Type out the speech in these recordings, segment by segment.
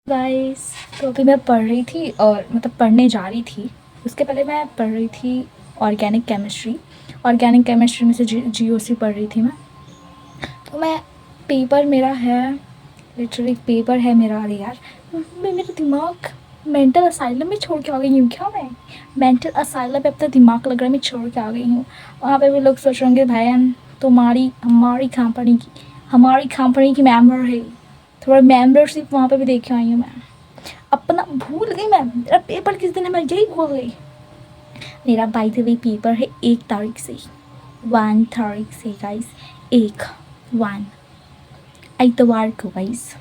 Guys, तो अभी मैं पढ़ रही थी और मतलब पढ़ने जा रही थी। उसके पहले मैं पढ़ रही थी ऑर्गेनिक केमिस्ट्री। ऑर्गेनिक केमिस्ट्री में से जीओसी पढ़ रही थी मैं। तो मैं पेपर मेरा है, लिटरली पेपर है मेरा। अरे यार, मेरा दिमाग मेंटल असाइलम में छोड़ के आ गई हूँ क्या मैं? मेंटल असाइलम में अपना दिमाग लग रहा है मैं छोड़ के आ गई हूँ। वहाँ पे भी लोग सोच रहे होंगे भाई तुम्हारी हमारी कंपनी की मेंबर है। थोड़ा मेंबरशिप वहाँ पे भी देख के आई हूँ मैं। अपना भूल गई मैं, मेरा पेपर किस दिन है मैं यही भूल गई। मेरा बाय द वे पेपर है 1 तारीख से, 1 तारीख से गाइस। 1 इतवार को गाइस।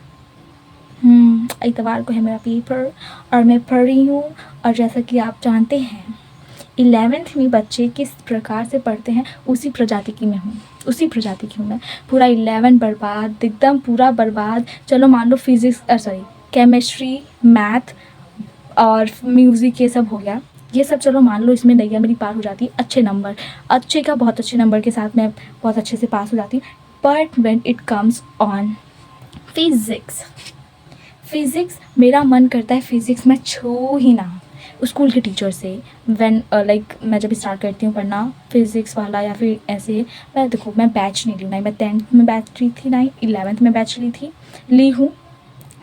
इतवार को है मेरा पेपर और मैं पढ़ रही हूँ। और जैसा कि आप जानते हैं 11th में बच्चे किस प्रकार से पढ़ते हैं उसी प्रजाति की हूँ मैं। पूरा 11 बर्बाद, एकदम पूरा बर्बाद। चलो मान लो फिजिक्स सॉरी केमिस्ट्री, मैथ और म्यूज़िक ये सब हो गया। ये सब चलो मान लो इसमें नैया मेरी पार हो जाती, अच्छे नंबर, बहुत अच्छे नंबर के साथ मैं बहुत अच्छे से पास हो जाती। But when it comes on physics मेरा मन करता है फिज़िक्स मैं छू ही ना स्कूल के टीचर से। व्हेन मैं जब स्टार्ट करती हूँ पढ़ना फिज़िक्स वाला या फिर ऐसे, मैं देखो मैं बैच नहीं ली, ना मैं 10th में बैच ली थी ना 11th में बैच ली हूँ।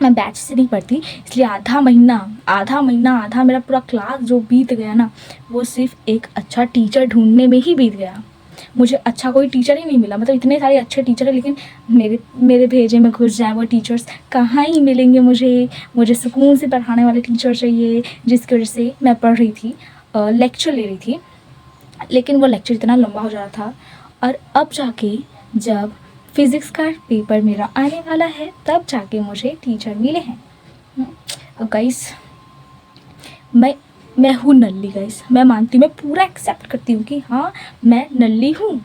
मैं बैच से नहीं पढ़ती, इसलिए आधा मेरा पूरा क्लास जो बीत गया ना वो सिर्फ एक अच्छा टीचर ढूंढने में ही बीत गया। मुझे अच्छा कोई टीचर ही नहीं मिला। मतलब इतने सारे अच्छे टीचर हैं लेकिन मेरे भेजे में घुस जाए वो टीचर्स कहाँ ही मिलेंगे मुझे सुकून से पढ़ाने वाले टीचर चाहिए। जिसकी वजह से मैं पढ़ रही थी, लेक्चर ले रही थी, लेकिन वो लेक्चर इतना लंबा हो जा रहा था। और अब जाके जब फिज़िक्स का पेपर मेरा आने वाला है तब जाके मुझे टीचर मिले हैं। अब गाइस मैं हूँ नल्ली गाइस, मैं मानती हूँ, मैं पूरा एक्सेप्ट करती हूँ कि हाँ मैं नल्ली हूँ,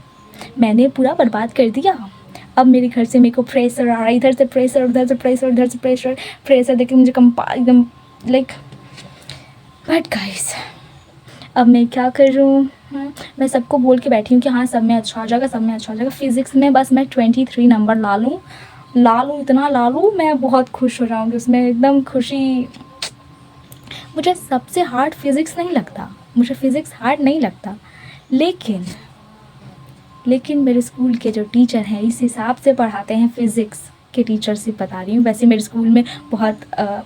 मैंने पूरा बर्बाद कर दिया। अब मेरे घर से मेरे को प्रेशर आ रहा है, इधर से प्रेशर, उधर से प्रेशर, उधर से प्रेशर देके मुझे एकदम लाइक। बट गाइस अब मैं क्या कर रही हूँ, मैं सबको बोल के बैठी हूँ कि हाँ सब में अच्छा हो जाएगा, फिज़िक्स में बस मैं 23 नंबर ला लूँ, इतना ला लूँ, मैं बहुत खुश हो जाऊँगी उसमें, एकदम खुशी। मुझे सबसे हार्ड फिज़िक्स नहीं लगता, लेकिन मेरे स्कूल के जो टीचर हैं इस हिसाब से पढ़ाते हैं, फिज़िक्स के टीचर से बता रही हूँ। वैसे मेरे स्कूल में बहुत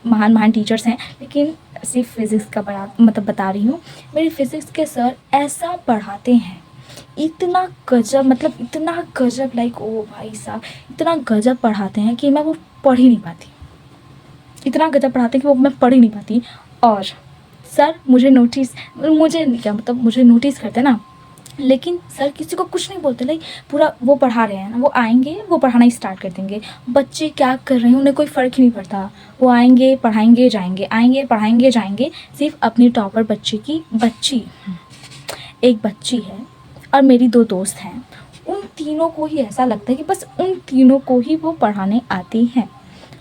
महान टीचर्स हैं लेकिन सिर्फ फिज़िक्स का बता रही हूँ। मेरे फिज़िक्स के सर ऐसा पढ़ाते हैं, इतना गजब लाइक ओ भाई साहब, इतना गजब पढ़ाते हैं कि मैं वो पढ़ ही नहीं पाती, मैं पढ़ ही नहीं पाती। और सर मुझे नोटिस करते ना, लेकिन सर किसी को कुछ नहीं बोलते। लाइक पूरा वो पढ़ा रहे हैं ना, वो आएंगे वो पढ़ाना स्टार्ट कर देंगे, बच्चे क्या कर रहे हैं उन्हें कोई फ़र्क ही नहीं पड़ता। वो आएंगे पढ़ाएंगे जाएंगे। सिर्फ अपनी टॉपर एक बच्ची है और मेरी 2 दोस्त हैं, उन तीनों को ही ऐसा लगता है कि बस उन तीनों को ही वो पढ़ाने आती हैं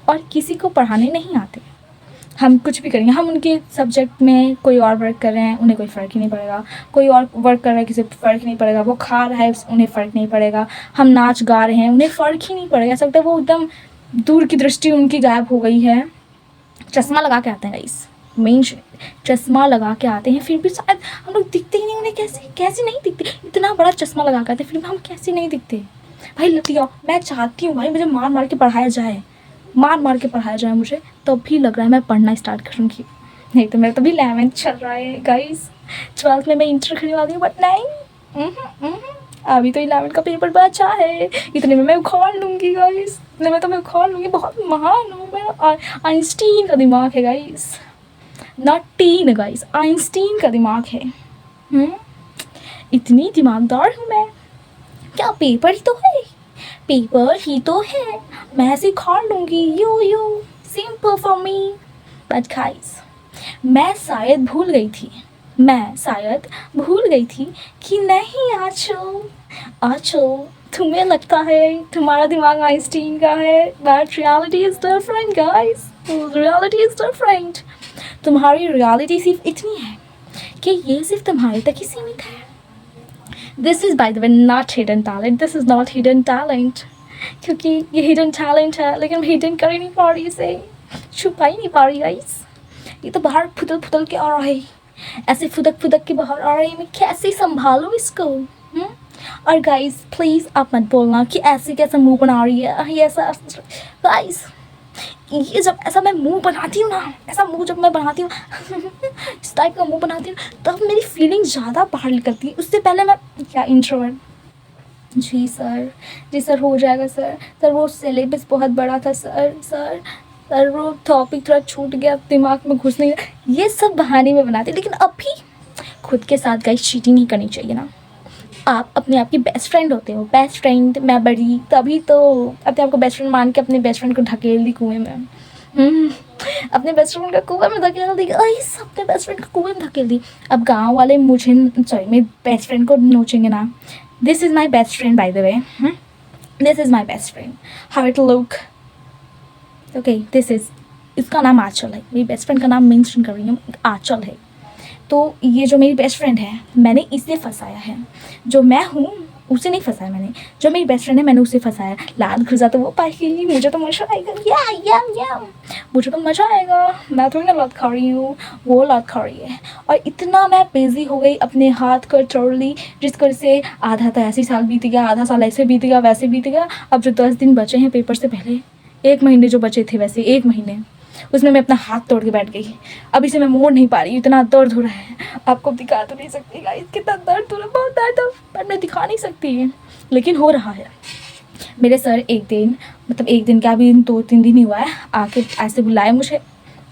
और किसी को पढ़ाने नहीं आते। हम कुछ भी करेंगे, हम उनके सब्जेक्ट में कोई और वर्क कर रहे हैं उन्हें कोई फ़र्क ही नहीं पड़ेगा, कोई और वर्क कर रहा है किसी को फ़र्क नहीं पड़ेगा, वो खा रहा है उन्हें फ़र्क नहीं पड़ेगा, हम नाच गा रहे हैं उन्हें फ़र्क ही नहीं पड़ेगा। ऐसा लगता है वो एकदम दूर की दृष्टि उनकी गायब हो गई है। चश्मा लगा के आते हैं गाइस, मेन चश्मा लगा के आते हैं, फिर भी शायद हम लोग दिखते ही नहीं उन्हें। कैसे नहीं दिखते, इतना बड़ा चश्मा लगा के आते हैं फिर भी हम कैसे नहीं दिखते भाई। लतिया मैं चाहती हूँ भाई मुझे मार मार के पढ़ाया जाए मुझे, तब भी लग रहा है मैं पढ़ना स्टार्ट करूँगी। नहीं तो मेरा तभी 11th चल रहा है गाइस, 12th में मैं इंटर करने वाली हूँ, बट नहीं, अभी तो 11th का पेपर बचा है, इतने में मैं उखाड़ लूँगी गाइस, बहुत महान हूँ मैं। आइंस्टीन का दिमाग है guys, not tin guys, Einstein का दिमाग है। इतनी दिमागदार हूँ मैं, क्या पेपर ही तो है, मैं ऐसे खाड़ लूँगी, you simple for me. But guys मैं शायद भूल गई थी कि नहीं आचो तुम्हें लगता है तुम्हारा दिमाग आइंस्टीन का है, but reality is different guys, तुम्हारी रियलिटी सिर्फ इतनी है कि ये सिर्फ तुम्हारे तक ही सीमित है। This is by the way not hidden talent, क्योंकि ये हिडन टैलेंट है लेकिन मैं हिडन कर ही नहीं पा रही इसे। छुपा ही नहीं पा रही गाइस, ये तो बाहर फुदल फुदल के आ रहा है, ऐसे फुदक फुदक के बाहर आ रहा है, मैं कैसे संभालूँ इसको। और गाइस प्लीज़ आप मत बोलना कि ऐसे कैसा मुंह बना रही है, ये ऐसा। गाइस ये जब ऐसा मैं मुंह बनाती हूँ ना, ऐसा मुंह जब मैं बनाती हूँ इस टाइप का मुंह बनाती हूँ, तब मेरी फीलिंग ज़्यादा बाहर निकलती है। उससे पहले मैं क्या इंट्रोवर्ट। जी सर हो जाएगा सर वो सिलेबस बहुत बड़ा था सर वो टॉपिक थोड़ा छूट गया, दिमाग में घुस नहीं रहा। ये सब बहाने में बनाते, लेकिन अभी खुद के साथ गाइस चीटिंग नहीं करनी चाहिए ना। आप अपने आप की बेस्ट फ्रेंड होते हो, बेस्ट फ्रेंड मैं बड़ी, तभी तो अपने आप को बेस्ट फ्रेंड मान के अपने बेस्ट फ्रेंड को ढकेल दी कुएं में। अपने बेस्ट फ्रेंड को कुएं में धकेल दी, अपने बेस्ट फ्रेंड को कुएं में धकेल दी। अब गांव वाले मुझे मेरे बेस्ट फ्रेंड को नोचेंगे ना। This is my best friend by the way, this is my best friend, how it look okay, this is, इसका नाम आंचल है, मेरी बेस्ट फ्रेंड का नाम मेंशन कर रही हूँ, आंचल है। तो ये जो मेरी बेस्ट फ्रेंड है, मैंने इसे फंसाया है। जो मैं हूँ उसे नहीं फंसाया मैंने, जो मेरी बेस्ट फ्रेंड है मैंने उसे फंसाया। लात घुसा तो वो पाएगी, मुझे तो मज़ा आएगा, या मुझे तो मज़ा आएगा। मैं थोड़ी ना लात खा रही हूँ, वो लात खा रही है। और इतना मैं बिजी हो गई अपने हाथ को टोटली, जिसको से आधा तो ऐसे साल बीत गया, आधा साल ऐसे बीत गया, वैसे बीत गया। अब जो 10 दिन बचे हैं पेपर से पहले, 1 महीने जो बचे थे, वैसे 1 महीने, उसमें मैं अपना हाथ तोड़ के बैठ गई। अभी से मैं मोड़ नहीं पा रही, इतना दर्द हो रहा है। आपको दिखा तो नहीं सकती गाइस कितना दर्द हो रहा है, बहुत दर्द हो, पर मैं दिखा नहीं सकती, लेकिन हो रहा है। मेरे सर एक दिन, मतलब एक दिन क्या, अभी 2-3 दिन ही हुआ है, आके ऐसे बुलाए मुझे,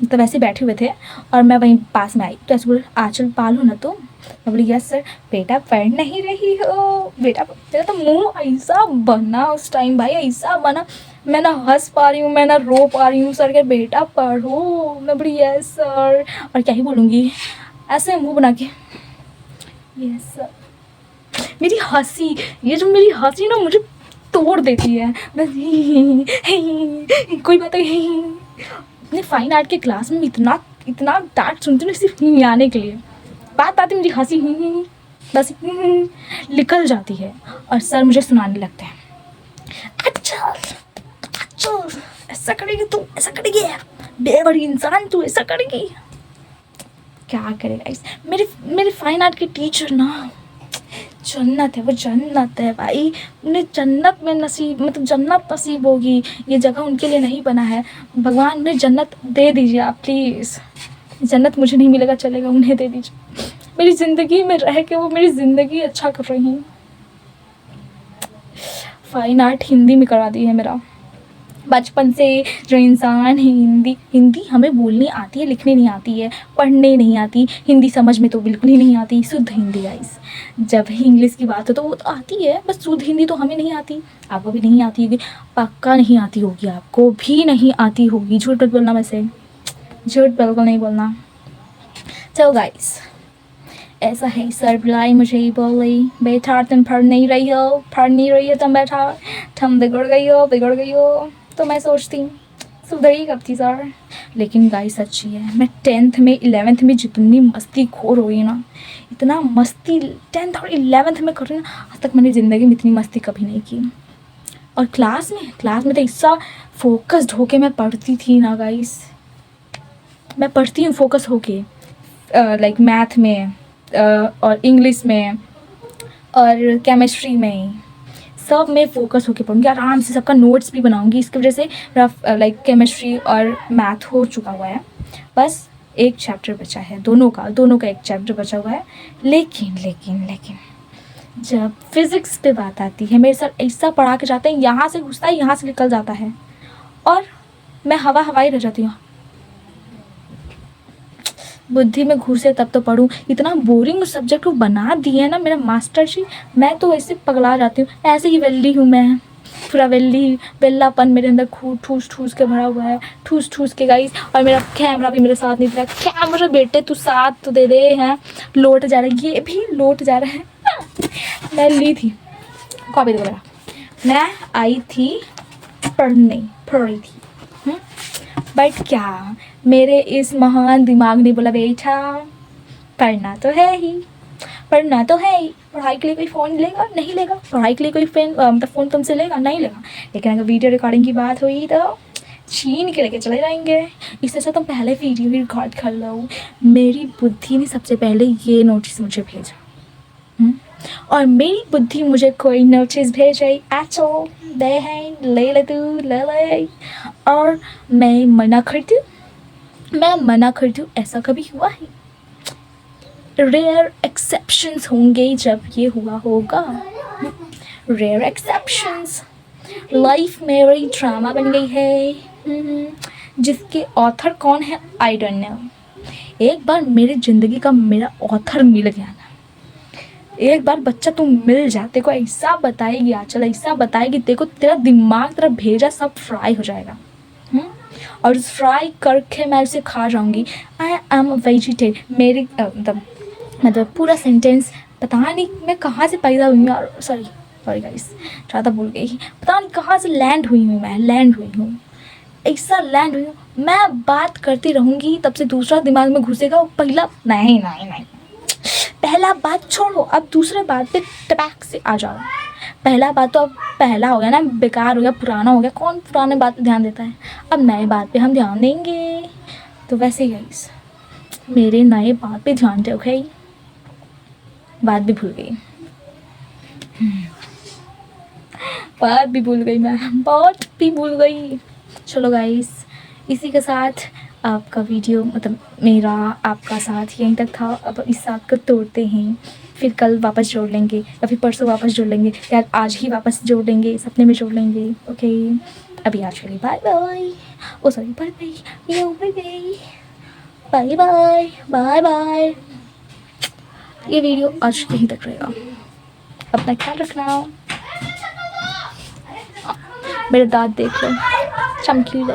मतलब ऐसे बैठे हुए थे और मैं वहीं पास में आई, तो ऐसे बोले आंचल पालो ना तुम। मैं बोली यस सर। बेटा पढ़ नहीं रही हो बेटा, मेरा तो मुँह ऐसा बना उस टाइम भाई, ऐसा बना, मैं ना हंस पा रही हूँ, मैं ना रो पा रही हूँ। सर कह बेटा पढ़ो, मैं बोली यस सर, और क्या ही बोलूँगी, ऐसे मुंह बना के यस सर। मेरी हंसी, ये जो मेरी हंसी ना मुझे तोड़ देती है, बस कोई बात नहीं। अपने फाइन आर्ट के क्लास में इतना इतना डांट सुनती हूँ सिर्फ आने के लिए, बात में मेरी हंसी बस निकल जाती है और सर मुझे सुनाने लगते हैं, अच्छा ऐसा करेगी तू, ऐसा करेगी, बेबड़ी इंसान तू, ऐसा करेगी। क्या करेगा इस मेरे फाइन आर्ट के टीचर ना, जन्नत है, वो जन्नत है भाई, उन्हें जन्नत में नसीब, मतलब जन्नत नसीब होगी, ये जगह उनके लिए नहीं बना है। भगवान उन्हें जन्नत दे दीजिए आप प्लीज़, जन्नत मुझे नहीं मिलेगा चलेगा, उन्हें दे दीजिए। मेरी ज़िंदगी में रह के वो मेरी ज़िंदगी अच्छा कर रही हैं। फाइन आर्ट हिंदी में करा दी है मेरा, बचपन से जो इंसान हिंदी हमें बोलनी आती है, लिखने नहीं आती है, पढ़ने नहीं आती, हिंदी समझ में तो बिल्कुल ही नहीं आती, शुद्ध हिंदी गाइस। जब ही इंग्लिश की बात हो तो वो तो आती है, बस शुद्ध हिंदी तो हमें नहीं आती, आपको भी नहीं आती होगी, पक्का नहीं आती होगी, आपको भी नहीं आती होगी। झूठ मत बोलना, वैसे झूठ बिल्कुल नहीं बोलना। चलो गाइस ऐसा है, सर बुलाई मुझे ही बोली बेटा तुम पढ़ नहीं रही हो तुम बेटा, तुम बिगड़ गई हो। तो मैं सोचती सुधर ही कब थी सर, लेकिन गाइस सच्ची है, मैं 10th में 11th में जितनी मस्ती खोर हुई ना, इतना मस्ती 10th और 11th में कर रही हूँ, आज तक मैंने ज़िंदगी में इतनी मस्ती कभी नहीं की। और क्लास में तो ऐसा फोकस्ड होके मैं पढ़ती थी ना गाइस, मैं पढ़ती हूँ फोकस होके, लाइक मैथ में और इंग्लिश में और केमिस्ट्री में, सब में फ़ोकस होके पढ़ूँगी, आराम से सबका नोट्स भी बनाऊँगी। इसकी वजह से मेरा लाइक केमिस्ट्री और मैथ हो चुका हुआ है, बस एक चैप्टर बचा है, दोनों का एक चैप्टर बचा हुआ है। लेकिन जब फिज़िक्स पे बात आती है, मेरे सर ऐसा पढ़ा के जाते हैं, यहाँ से घुसता है, यहाँ से निकल जाता है, और मैं हवाई रह जाती हूँ। बुद्धि में घुसे तब तो पढ़ूँ, इतना बोरिंग सब्जेक्ट को बना दिए है ना मेरा मास्टर जी, मैं तो ऐसे पगला जाती हूँ। ऐसे ही वेल्ली हूँ मैं, पूरा वेल्लापन मेरे अंदर ठूस के भरा हुआ है, ठूस के गाइस। और मेरा कैमरा भी मेरे साथ नहीं दे रहा, कैमरा बेटे तू साथ तो दे दे हैं, लोट जा रहा है, ये भी लोट जा रहा है। मैं ली थी कॉपी वगैरह, मैं आई थी पढ़ रही थी, बट क्या मेरे इस महान दिमाग ने बोला बेटा पढ़ना तो है ही, पढ़ाई के लिए कोई फ़ोन लेगा नहीं लेगा, पढ़ाई के लिए कोई मतलब फ़ोन तुमसे लेगा नहीं लेगा, लेकिन अगर वीडियो रिकॉर्डिंग की बात हुई तो छीन के लेके चले जाएंगे। इससे अच्छा तुम पहले वीडियो ही रिकॉर्ड कर लो। मेरी बुद्धि ने सबसे पहले ये नोटिस मुझे भेजा, और मेरी बुद्धि मुझे कोई नोटिस भेजे एट ऑल दे है, ले ले तू ले ले, और मैं मना कर दूँ, ऐसा कभी हुआ है? रेयर एक्सेप्शंस होंगे जब ये हुआ होगा, रेयर एक्सेप्शंस। लाइफ मेरी ड्रामा बन गई है, जिसके ऑथर कौन है आई डोंट नो। एक बार मेरी ज़िंदगी का मेरा ऑथर मिल गया ना, एक बार बच्चा तू मिल जा, तेरे को ऐसा बताएगी आंचल, ऐसा बताएगी तेरे को, तेरा दिमाग तेरा भेजा सब फ्राई हो जाएगा। और उस फ्राई करके मैं उसे खा जाऊंगी। I am vegetarian. मेरी मतलब पूरा सेंटेंस पता नहीं मैं कहाँ से पैदा हुई हूँ, और सॉरी गाइस ज़्यादा भूल गई, पता नहीं कहाँ से लैंड हुई हूँ, ऐसा लैंड हुई हूँ। मैं बात करती रहूँगी तब से दूसरा दिमाग में घुसेगा, पहला नहीं, पहला बात छोड़ो, अब दूसरे बात पे टपैक से आ जाओ। पहला बात तो अब पहला हो गया ना, बेकार हो गया, पुराना हो गया, कौन पुराने बात पे ध्यान देता है। अब नए बात पे हम ध्यान देंगे। तो वैसे ही गाइस मेरे नए बात पे ध्यान दो, ओके? बात भी भूल गई, मैं बात भी भूल गई। चलो गाइस, इसी के साथ आपका वीडियो मतलब मेरा आपका साथ यहीं तक था। अब इस साथ को तोड़ते हैं, फिर कल वापस जोड़ लेंगे, या फिर परसों वापस जोड़ लेंगे, या आज ही वापस जोड़ लेंगे, सपने में जोड़ लेंगे, ओके? अभी आज के लिए बाय बाय। ओ सॉरी, बाय बाय। ये वीडियो आज यहीं तक रहेगा। अपना ख्याल रखना। मेरे दांत देख लो, चमकीले।